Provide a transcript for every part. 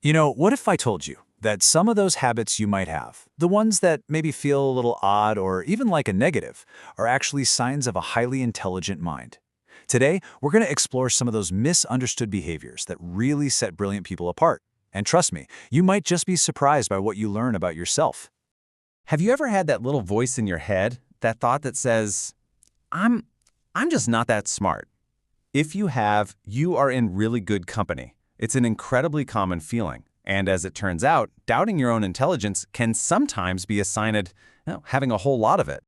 What if I told you that some of those habits you might have, the ones that maybe feel a little odd or even like a negative, are actually signs of a highly intelligent mind? Today, we're going to explore some of those misunderstood behaviors that really set brilliant people apart. And trust me, you might just be surprised by what you learn about yourself. Have you ever had that little voice in your head, that thought that says, I'm I'm just not that smart? If you have, you are in really good company. It's an incredibly common feeling. And as it turns out, doubting your own intelligence can sometimes be a sign of having a whole lot of it.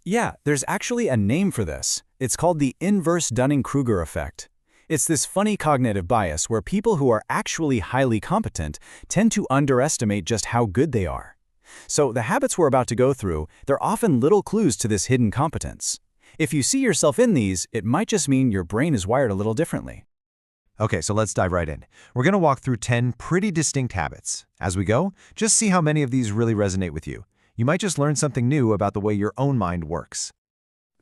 Yeah, there's actually a name for this. It's called the inverse Dunning-Kruger effect. It's this funny cognitive bias where people who are actually highly competent tend to underestimate just how good they are. So the habits we're about to go through, they're often little clues to this hidden competence. If you see yourself in these, it might just mean your brain is wired a little differently. Okay, so let's dive right in. We're going to walk through 10 pretty distinct habits. As we go, just see how many of these really resonate with you. You might just learn something new about the way your own mind works.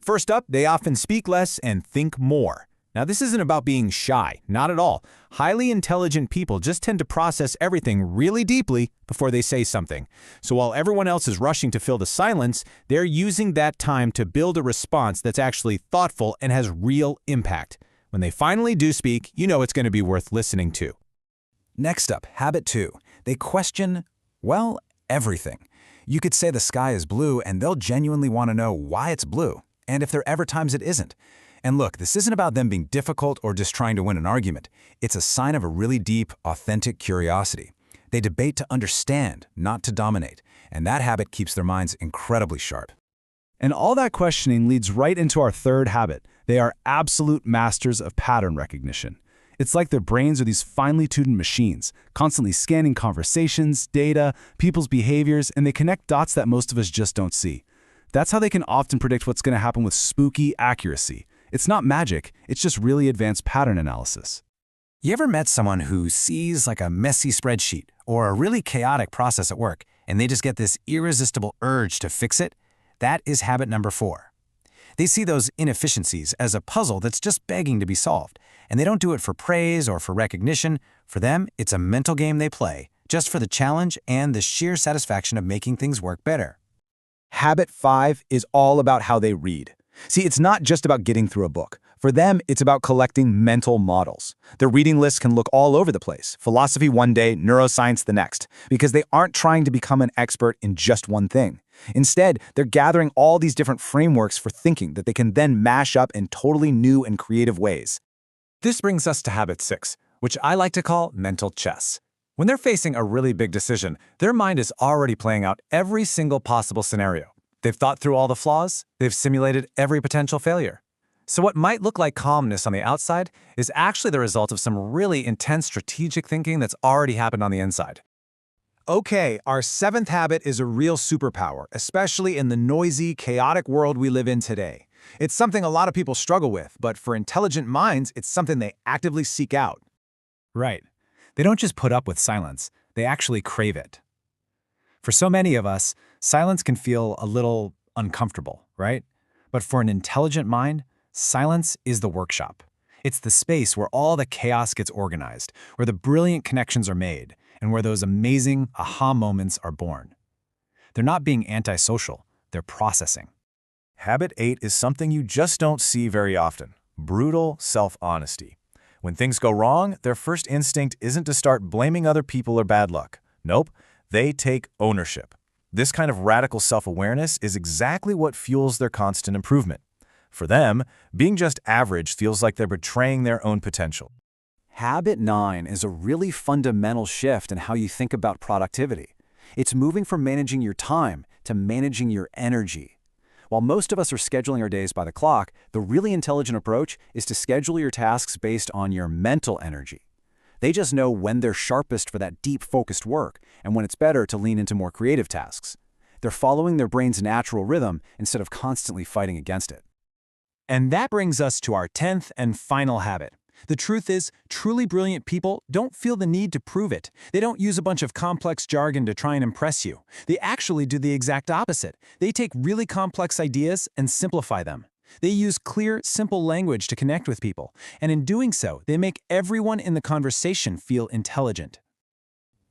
First up, they often speak less and think more. Now, this isn't about being shy, not at all. Highly intelligent people just tend to process everything really deeply before they say something. So while everyone else is rushing to fill the silence, they're using that time to build a response that's actually thoughtful and has real impact. When they finally do speak, you know it's going to be worth listening to. Next up, habit 2. They question, well, everything. You could say the sky is blue and they'll genuinely want to know why it's blue, and if there are ever times it isn't. And look, this isn't about them being difficult or just trying to win an argument. It's a sign of a really deep, authentic curiosity. They debate to understand, not to dominate, and that habit keeps their minds incredibly sharp. And all that questioning leads right into our third habit. They are absolute masters of pattern recognition. It's like their brains are these finely tuned machines, constantly scanning conversations, data, people's behaviors, and they connect dots that most of us just don't see. That's how they can often predict what's going to happen with spooky accuracy. It's not magic, it's just really advanced pattern analysis. You ever met someone who sees like a messy spreadsheet or a really chaotic process at work, and they just get this irresistible urge to fix it? That is habit number 4. They see those inefficiencies as a puzzle that's just begging to be solved, and they don't do it for praise or for recognition. For them, it's a mental game they play, just for the challenge and the sheer satisfaction of making things work better. Habit 5 is all about how they read. See, it's not just about getting through a book. For them, it's about collecting mental models. Their reading lists can look all over the place. Philosophy one day, neuroscience the next, because they aren't trying to become an expert in just one thing. Instead, they're gathering all these different frameworks for thinking that they can then mash up in totally new and creative ways. This brings us to habit 6, which I like to call mental chess. When they're facing a really big decision, their mind is already playing out every single possible scenario. They've thought through all the flaws, they've simulated every potential failure. So what might look like calmness on the outside is actually the result of some really intense strategic thinking that's already happened on the inside. Okay, our 7th habit is a real superpower, especially in the noisy, chaotic world we live in today. It's something a lot of people struggle with, but for intelligent minds, it's something they actively seek out. Right. They don't just put up with silence, they actually crave it. For so many of us, silence can feel a little uncomfortable, right? But for an intelligent mind, silence is the workshop. It's the space where all the chaos gets organized, where the brilliant connections are made, and where those amazing aha moments are born. They're not being antisocial, they're processing. Habit 8 is something you just don't see very often. Brutal self-honesty. When things go wrong, their first instinct isn't to start blaming other people or bad luck. Nope, they take ownership. This kind of radical self-awareness is exactly what fuels their constant improvement. For them, being just average feels like they're betraying their own potential. Habit 9 is a really fundamental shift in how you think about productivity. It's moving from managing your time to managing your energy. While most of us are scheduling our days by the clock, the really intelligent approach is to schedule your tasks based on your mental energy. They just know when they're sharpest for that deep, focused work and when it's better to lean into more creative tasks. They're following their brain's natural rhythm instead of constantly fighting against it. And that brings us to our 10th and final habit. The truth is, truly brilliant people don't feel the need to prove it. They don't use a bunch of complex jargon to try and impress you. They actually do the exact opposite. They take really complex ideas and simplify them. They use clear, simple language to connect with people, and in doing so, they make everyone in the conversation feel intelligent.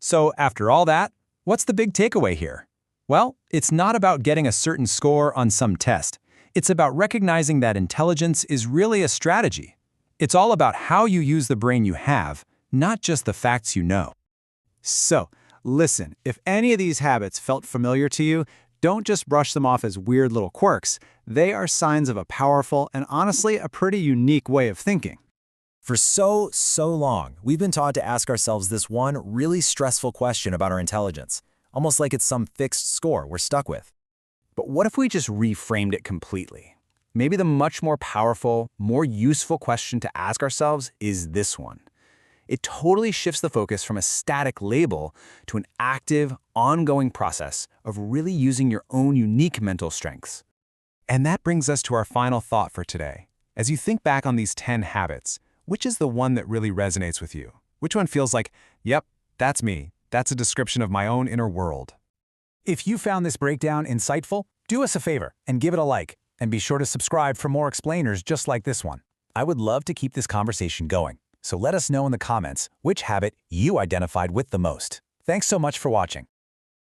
So after all that, what's the big takeaway here? Well, it's not about getting a certain score on some test. It's about recognizing that intelligence is really a strategy. It's all about how you use the brain you have, not just the facts you know. So, listen, if any of these habits felt familiar to you, don't just brush them off as weird little quirks. They are signs of a powerful and honestly a pretty unique way of thinking. For so long, we've been taught to ask ourselves this one really stressful question about our intelligence, almost like it's some fixed score we're stuck with. But what if we just reframed it completely? Maybe the much more powerful, more useful question to ask ourselves is this one. It totally shifts the focus from a static label to an active, ongoing process of really using your own unique mental strengths. And that brings us to our final thought for today. As you think back on these 10 habits, which is the one that really resonates with you? Which one feels like, yep, that's me. That's a description of my own inner world. If you found this breakdown insightful, do us a favor and give it a like, and be sure to subscribe for more explainers just like this one. I would love to keep this conversation going, so let us know in the comments which habit you identified with the most. Thanks so much for watching.